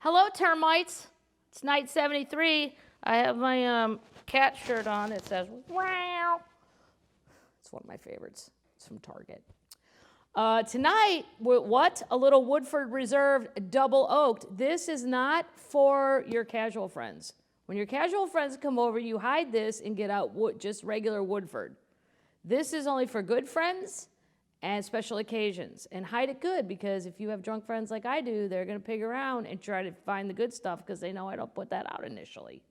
Hello, Termites. It's night 73. I have my cat shirt on. It says, wow. It's one of my favorites. It's from Target. Tonight, what? A little Woodford Reserve double oaked. This is not for your casual friends. When your casual friends come over, you hide this and get out just regular Woodford. This is only for good friends and special occasions. And hide it good, because if you have drunk friends like I do, they're going to pig around and try to find the good stuff because they know I don't put that out initially.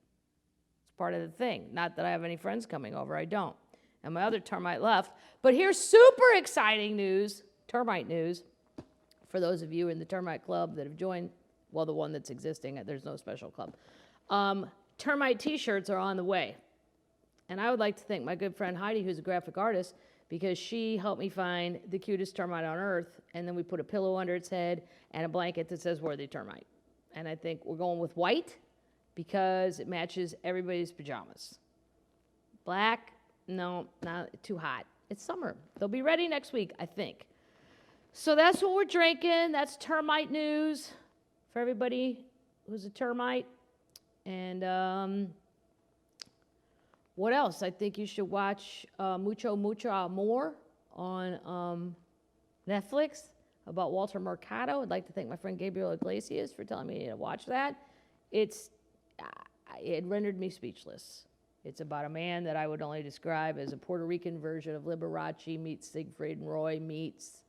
It's part of the thing. Not that I have any friends coming over. I don't. And my other termite left. But here's super exciting news, termite news, for those of you in the termite club that have joined, well, the one that's existing. There's no special club. Termite t-shirts are on the way. And I would like to thank my good friend Heidi, who's a graphic artist, because she helped me find the cutest termite on earth, and then we put a pillow under its head and a blanket that says "Worthy Termite." And I think we're going with white because it matches everybody's pajamas. Black, no, not too hot. It's summer. They'll be ready next week, I think. So that's what we're drinking. That's termite news for everybody who's a termite. And what else? I think you should watch Mucho Amor on Netflix about Walter Mercado. I'd like to thank my friend Gabriel Iglesias for telling me to watch that. It rendered me speechless. It's about a man that I would only describe as a Puerto Rican version of Liberace meets Siegfried and Roy meets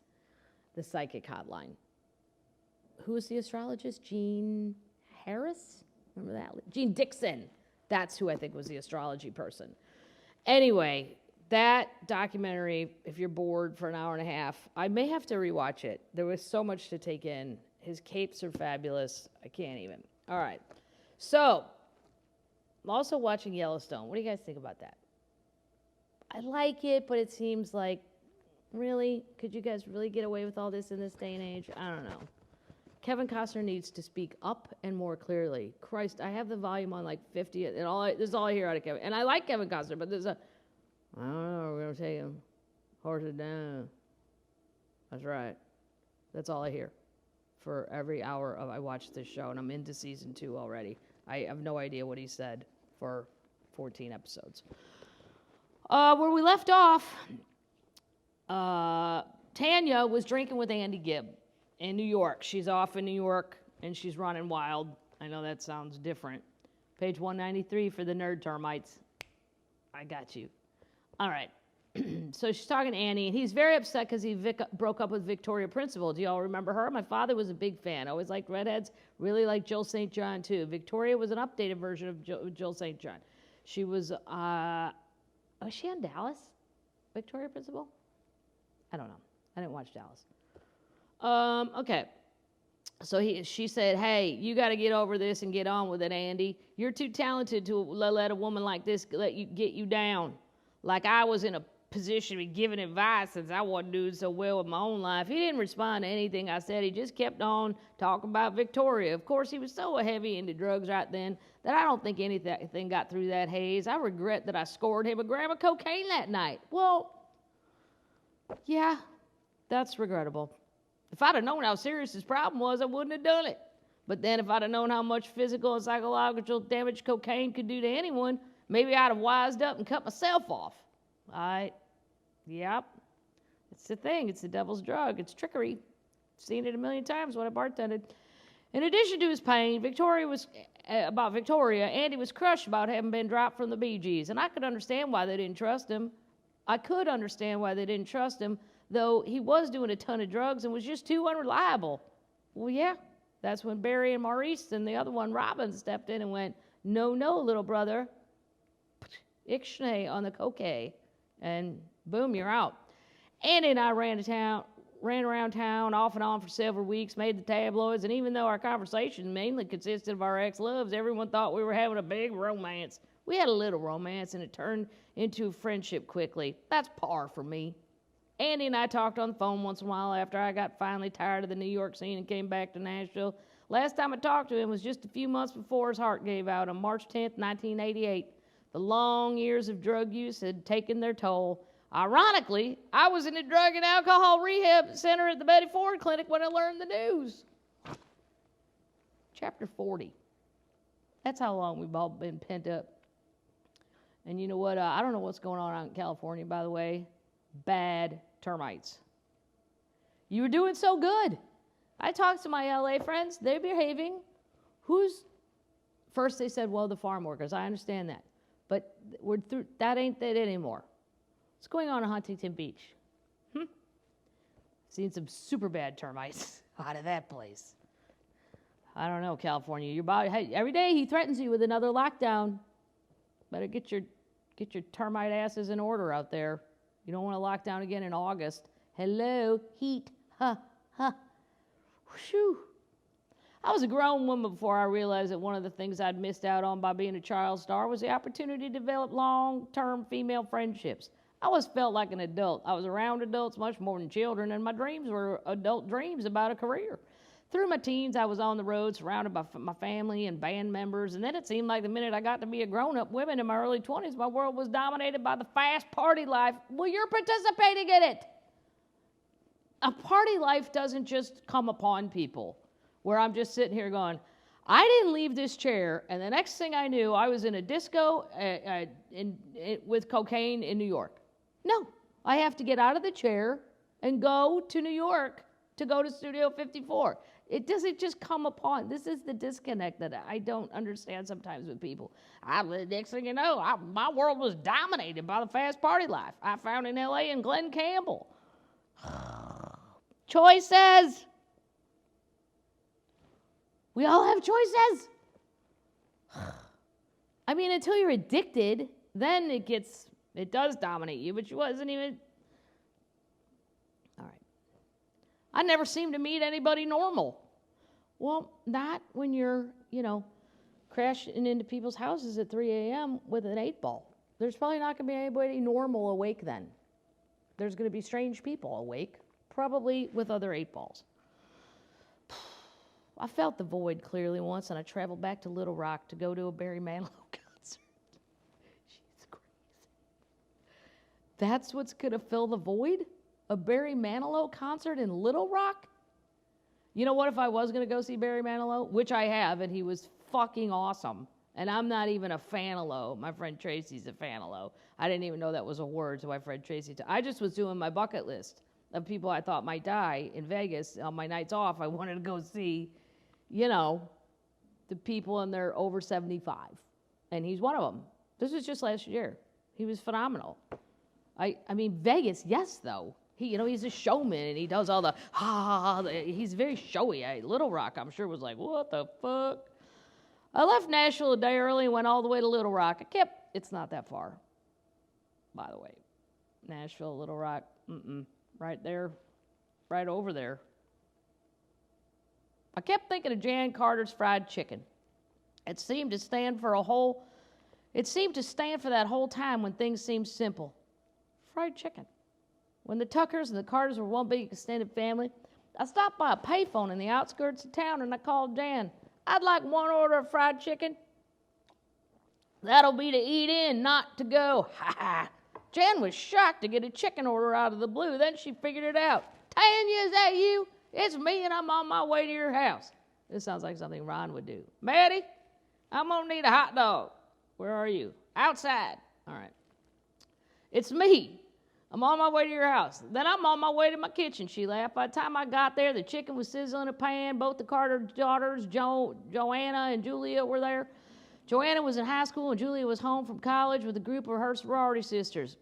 the Psychic Hotline. Who was the astrologist? Jean Harris? Remember that? Jean Dixon. That's who I think was the astrology person. Anyway, that documentary, if you're bored for an hour and a half, I may have to rewatch it. There was so much to take in. His capes are fabulous. I can't even. All right. So, I'm also watching Yellowstone. What do you guys think about that? I like it, but it seems like, really? Could you guys really get away with all this in this day and age? I don't know. Kevin Costner needs to speak up and more clearly. Christ, I have the volume on like 50, and this is all I hear out of Kevin. And I like Kevin Costner, but there's I don't know, we're going to take him, horse it down. That's right. That's all I hear for every hour of I watch this show, and I'm into season 2 already. I have no idea what he said for 14 episodes. Where we left off, Tanya was drinking with Andy Gibb in New York. She's off in New York, and she's running wild. I know that sounds different. Page 193 for the nerd termites. I got you. All right. So she's talking to Andy, and he's very upset because he broke up with Victoria Principal. Do you all remember her? My father was a big fan. Always liked redheads. Really liked Jill St. John, too. Victoria was an updated version of Jill St. John. She was she on Dallas? Victoria Principal? I don't know. I didn't watch Dallas. Okay. So she said, hey, you got to get over this and get on with it, Andy. You're too talented to let a woman like this get you down. Like I was in a position to be giving advice since I wasn't doing so well with my own life. He didn't respond to anything I said. He just kept on talking about Victoria. Of course, he was so heavy into drugs right then that I don't think anything got through that haze. I regret that I scored him a gram of cocaine that night. Well, yeah, that's regrettable. If I'd have known how serious his problem was, I wouldn't have done it. But then if I'd have known how much physical and psychological damage cocaine could do to anyone, maybe I'd have wised up and cut myself off. Yep. It's the thing. It's the devil's drug. It's trickery. Seen it a million times when I bartended. In addition to his pain, Andy was crushed about having been dropped from the Bee Gees. And I could understand why they didn't trust him. Though he was doing a ton of drugs and was just too unreliable. Well, yeah, that's when Barry and Maurice and the other one, Robin, stepped in and went, no, little brother. Ixnay on the cocaine. And boom, you're out. Andy and I ran around town off and on for several weeks, made the tabloids, and even though our conversation mainly consisted of our ex-loves, everyone thought we were having a big romance. We had a little romance, and it turned into friendship quickly. That's par for me. Andy and I talked on the phone once in a while after I got finally tired of the New York scene and came back to Nashville. Last time I talked to him was just a few months before his heart gave out on March 10th, 1988. The long years of drug use had taken their toll. Ironically, I was in a drug and alcohol rehab center at the Betty Ford Clinic when I learned the news. Chapter 40. That's how long we've all been pent up. And you know what? I don't know what's going on out in California, by the way. Bad termites. You were doing so good. I talked to my LA friends. They're behaving. First they said, well, the farm workers. I understand that. But we're through. That ain't that anymore. What's going on in Huntington Beach? Seen some super bad termites out of that place. I don't know, California. Hey, every day he threatens you with another lockdown. Better get your termite asses in order out there. You don't want to lock down again in August. Hello, heat. Whew. I was a grown woman before I realized that one of the things I'd missed out on by being a child star was the opportunity to develop long-term female friendships. I always felt like an adult. I was around adults much more than children, and my dreams were adult dreams about a career. Through my teens, I was on the road, surrounded by my family and band members, and then it seemed like the minute I got to be a grown-up woman in my early 20s, my world was dominated by the fast party life. Well, you're participating in it. A party life doesn't just come upon people, where I'm just sitting here going, I didn't leave this chair, and the next thing I knew, I was in a disco with cocaine in New York. No, I have to get out of the chair and go to New York to go to Studio 54. It doesn't just come upon. This is the disconnect that I don't understand sometimes with people. Next thing you know, my world was dominated by the fast party life I found in L.A. and Glenn Campbell. Choices. We all have choices. I mean, until you're addicted, then it does dominate you, but you wasn't even. All right. I never seem to meet anybody normal. Well, not when you're, crashing into people's houses at 3 a.m. with an 8-ball. There's probably not going to be anybody normal awake then. There's going to be strange people awake, probably with other 8-balls. I felt the void clearly once, and I traveled back to Little Rock to go to a Barry Manilow concert. She's crazy. That's what's going to fill the void? A Barry Manilow concert in Little Rock? You know what, if I was going to go see Barry Manilow, which I have, and he was fucking awesome, and I'm not even a fan-a-low. My friend Tracy's a fan-a-low. I didn't even know that was a word, so my friend Tracy. I just was doing my bucket list of people I thought might die in Vegas on my nights off. I wanted to go see, the people in their over 75. And he's one of them. This was just last year. He was phenomenal. I mean, Vegas, yes, though. He's a showman, and he does all the he's very showy. Little Rock, I'm sure, was like, what the fuck? I left Nashville a day early and went all the way to Little Rock. It's not that far, by the way. Nashville, Little Rock, right there, right over there. I kept thinking of Jan Carter's fried chicken. It seemed to stand for that whole time when things seemed simple. Fried chicken. When the Tuckers and the Carters were one big extended family, I stopped by a payphone in the outskirts of town and I called Jan. I'd like one order of fried chicken. That'll be to eat in, not to go. Ha ha. Jan was shocked to get a chicken order out of the blue. Then she figured it out. Tanya, is that you? It's me, and I'm on my way to your house. This sounds like something Ron would do. Maddie, I'm going to need a hot dog. Where are you? Outside. All right. It's me. I'm on my way to your house. Then I'm on my way to my kitchen, she laughed. By the time I got there, the chicken was sizzling in a pan. Both the Carter daughters, Joanna and Julia, were there. Joanna was in high school, and Julia was home from college with a group of her sorority sisters.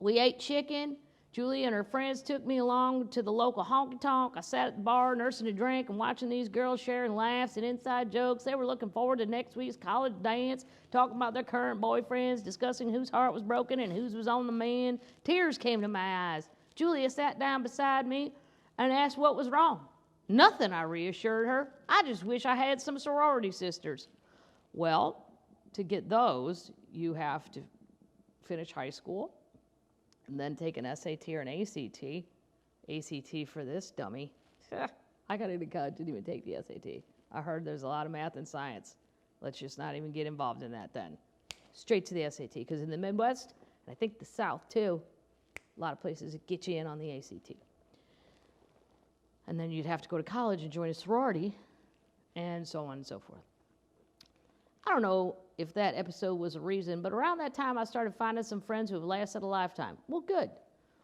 We ate chicken. Julia and her friends took me along to the local honky-tonk. I sat at the bar nursing a drink and watching these girls sharing laughs and inside jokes. They were looking forward to next week's college dance, talking about their current boyfriends, discussing whose heart was broken and whose was on the mend. Tears came to my eyes. Julia sat down beside me and asked what was wrong. Nothing, I reassured her. I just wish I had some sorority sisters. Well, to get those, you have to finish high school, and then take an SAT or an ACT. ACT for this dummy. I got into college, didn't even take the SAT. I heard there's a lot of math and science. Let's just not even get involved in that then. Straight to the SAT, because in the Midwest, and I think the South too, a lot of places that get you in on the ACT. And then you'd have to go to college and join a sorority, and so on and so forth. I don't know if that episode was a reason, but around that time I started finding some friends who have lasted a lifetime. Well, good.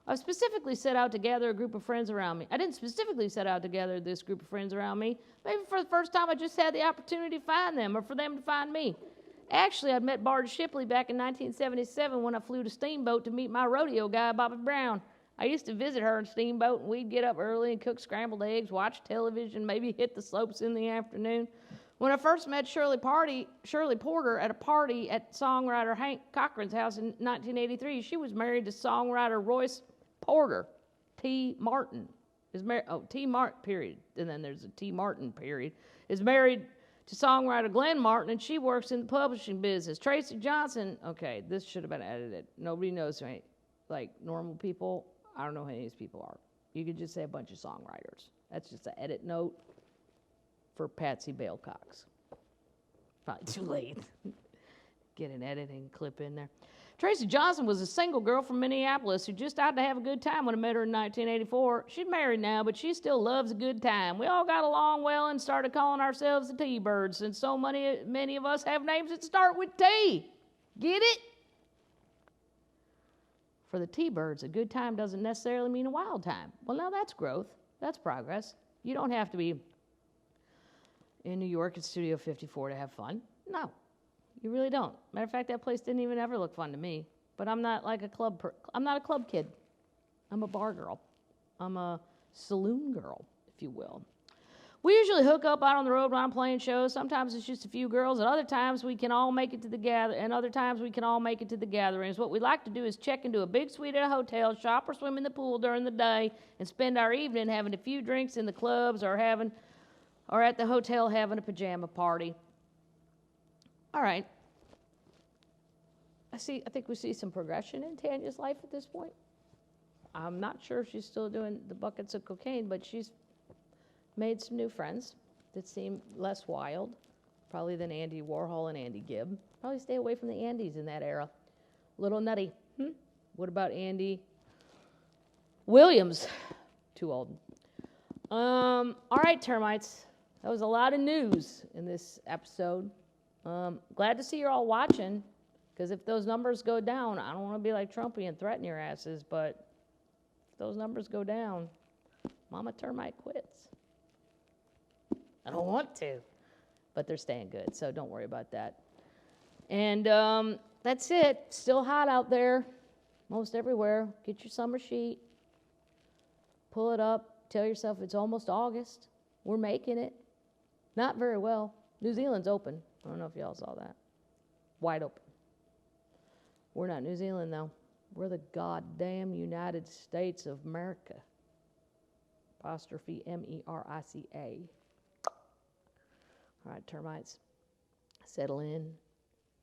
I specifically set out to gather a group of friends around me. I didn't specifically set out to gather this group of friends around me. Maybe for the first time I just had the opportunity to find them or for them to find me. Actually, I'd met Bart Shipley back in 1977 when I flew to Steamboat to meet my rodeo guy, Bobby Brown. I used to visit her in Steamboat, and we'd get up early and cook scrambled eggs, watch television, maybe hit the slopes in the afternoon. When I first met Shirley Porter at a party at songwriter Hank Cochran's house in 1983, she was married to songwriter Royce Porter. T. Martin is married. Oh, T. Martin, period. And then there's a T. Martin, period. Is married to songwriter Glenn Martin, and she works in the publishing business. Tracy Johnson. Okay, this should have been edited. Nobody knows who, like normal people. I don't know who any of these people are. You could just say a bunch of songwriters. That's just an edit note for Patsy Balecox. Probably too late. Get an editing clip in there. Tracy Johnson was a single girl from Minneapolis who just out to have a good time when I met her in 1984. She's married now, but she still loves a good time. We all got along well and started calling ourselves the T-Birds, since so many of us have names that start with T. Get it? For the T-Birds, a good time doesn't necessarily mean a wild time. Well, now that's growth. That's progress. You don't have to be in New York at Studio 54 to have fun. No, you really don't. Matter of fact, that place didn't even ever look fun to me. But I'm not like I'm not a club kid. I'm a bar girl. I'm a saloon girl, if you will. We usually hook up out on the road when I'm playing shows. Sometimes it's just a few girls, and other times we can all make it to the gatherings. What we like to do is check into a big suite at a hotel, shop or swim in the pool during the day, and spend our evening having a few drinks in the clubs or at the hotel having a pajama party. All right. I think we see some progression in Tanya's life at this point. I'm not sure if she's still doing the buckets of cocaine, but she's made some new friends that seem less wild, probably than Andy Warhol and Andy Gibb. Probably stay away from the Andys in that era. Little nutty. What about Andy Williams? Too old. All right, termites. That was a lot of news in this episode. Glad to see you're all watching, because if those numbers go down, I don't want to be like Trumpy and threaten your asses, but if those numbers go down, Mama Termite quits. I don't want to, but they're staying good, so don't worry about that. And that's it. Still hot out there, most everywhere. Get your summer sheet, pull it up, tell yourself it's almost August. We're making it. Not very well. New Zealand's open. I don't know if y'all saw that. Wide open. We're not New Zealand, though. We're the goddamn United States of America. Apostrophe Merica. All right, termites, settle in.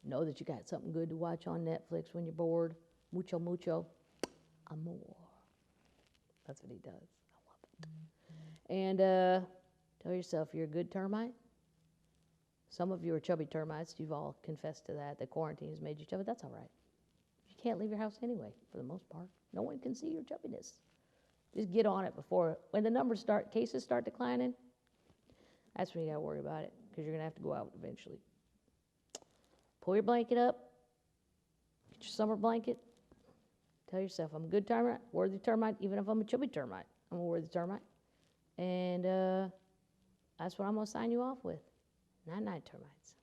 Know that you got something good to watch on Netflix when you're bored. Mucho, mucho amor. That's what he does. I love it. And tell yourself you're a good termite. Some of you are chubby termites. You've all confessed to that. The quarantine has made you chubby. That's all right. You can't leave your house anyway, for the most part. No one can see your chubbiness. Just get on it before, when the cases start declining, that's when you got to worry about it, because you're going to have to go out eventually. Pull your blanket up. Get your summer blanket. Tell yourself, I'm a good termite, worthy termite, even if I'm a chubby termite. I'm a worthy termite. And that's what I'm going to sign you off with. Night-night, termites.